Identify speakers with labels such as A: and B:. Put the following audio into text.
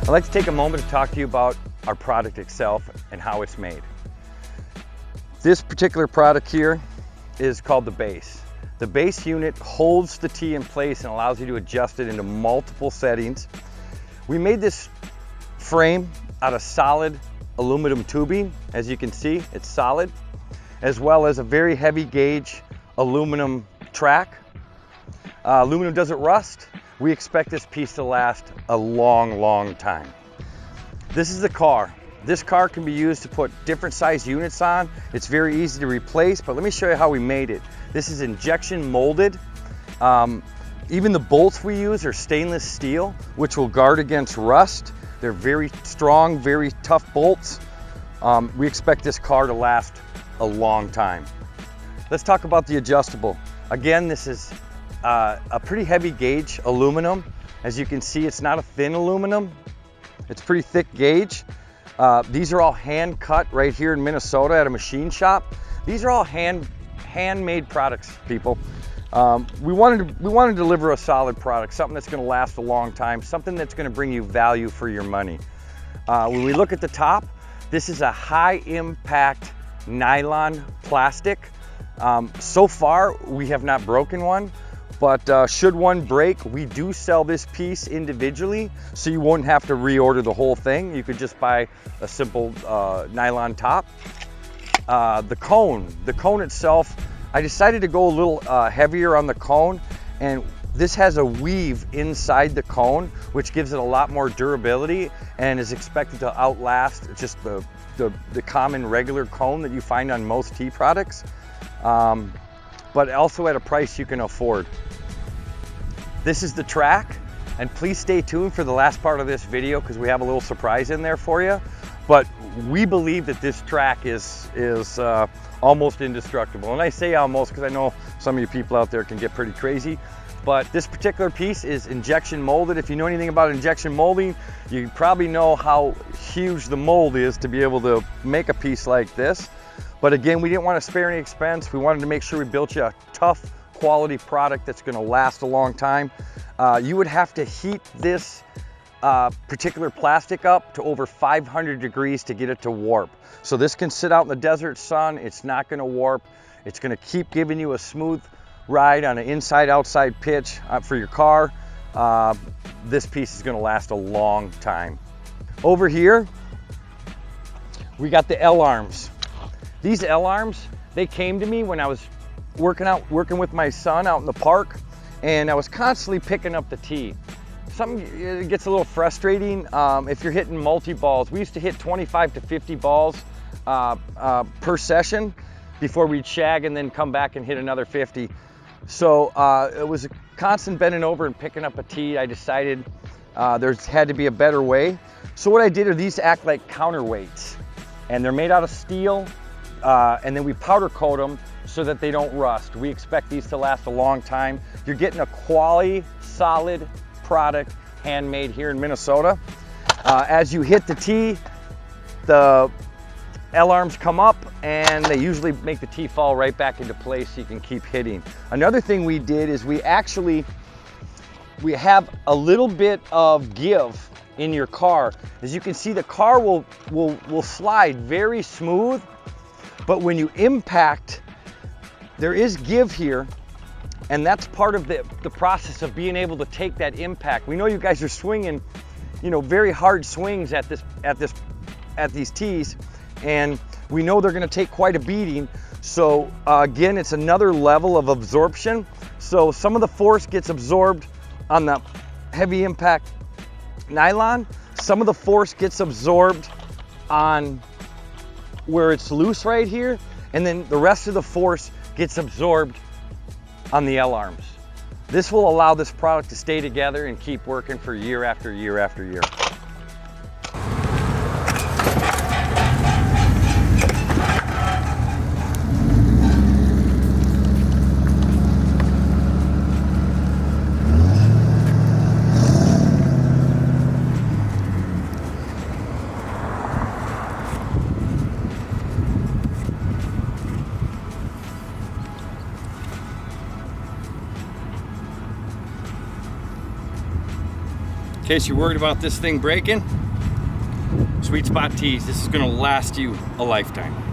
A: I'd like to take a moment to talk to you about our product itself and how it's made. This particular product here is called the base. The base unit holds the tee in place and allows you to adjust it into multiple settings. We made this frame out of solid aluminum tubing. As you can see, it's solid, as well as a very heavy gauge aluminum track. Aluminum doesn't rust. We expect this piece to last a long time. This is the car. This car can be used to put different size units on. It's very easy to replace, but let me show you how we made it. This is injection molded. Even the bolts we use are stainless steel, which will guard against rust. They're very strong, very tough bolts. We expect this car to last a long time. Let's talk about the adjustable. Again, this is a pretty heavy gauge aluminum. As you can see, it's not a thin aluminum. It's pretty thick gauge. These are all hand cut right here in Minnesota at a machine shop. These are all handmade products, people. We wanted to deliver a solid product, something that's going to last a long time, something that's going to bring you value for your money. When we look at the top, this is a high impact nylon plastic. So far, we have not broken one. But should one break, we do sell this piece individually, so you won't have to reorder the whole thing. You could just buy a simple nylon top. The cone itself, I decided to go a little heavier on the cone, and this has a weave inside the cone, which gives it a lot more durability and is expected to outlast just the common regular cone that you find on most tee products, but also at a price you can afford. This is the track, and please stay tuned for the last part of this video because we have a little surprise in there for you. But we believe that this track is almost indestructible. And I say almost because I know some of you people out there can get pretty crazy. But this particular piece is injection molded. If you know anything about injection molding, you probably know how huge the mold is to be able to make a piece like this. But again, we didn't want to spare any expense. We wanted to make sure we built you a tough, quality product that's going to last a long time. You would have to heat this particular plastic up to over 500 degrees to get it to warp. So this can sit out in the desert sun. It's not going to warp. It's going to keep giving you a smooth ride on an inside-outside pitch for your car. This piece is going to last a long time. Over here, we got the L-arms. These L-arms, they came to me when I was working with my son out in the park, and I was constantly picking up the tee. It gets a little frustrating if you're hitting multi-balls. We used to hit 25 to 50 balls per session before we'd shag and then come back and hit another 50. So it was a constant bending over and picking up a tee. I decided there had to be a better way. So what I did are these act like counterweights, and they're made out of steel, and then we powder coat them so that they don't rust. We expect these to last a long time. You're getting a quality, solid product, handmade here in Minnesota. As you hit the tee, the L-arms come up and they usually make the tee fall right back into place so you can keep hitting. Another thing we did is we have a little bit of give in your car. As you can see, the car will slide very smooth, but when you impact, there is give here, and that's part of the process of being able to take that impact. We know you guys are swinging, very hard swings at these tees, and we know they're going to take quite a beating. So again, it's another level of absorption. So some of the force gets absorbed on the heavy impact nylon. Some of the force gets absorbed on where it's loose right here, and then the rest of the force gets absorbed on the L-arms. This will allow this product to stay together and keep working for year after year after year. In case you're worried about this thing breaking, SweetSpot Tees. This is gonna last you a lifetime.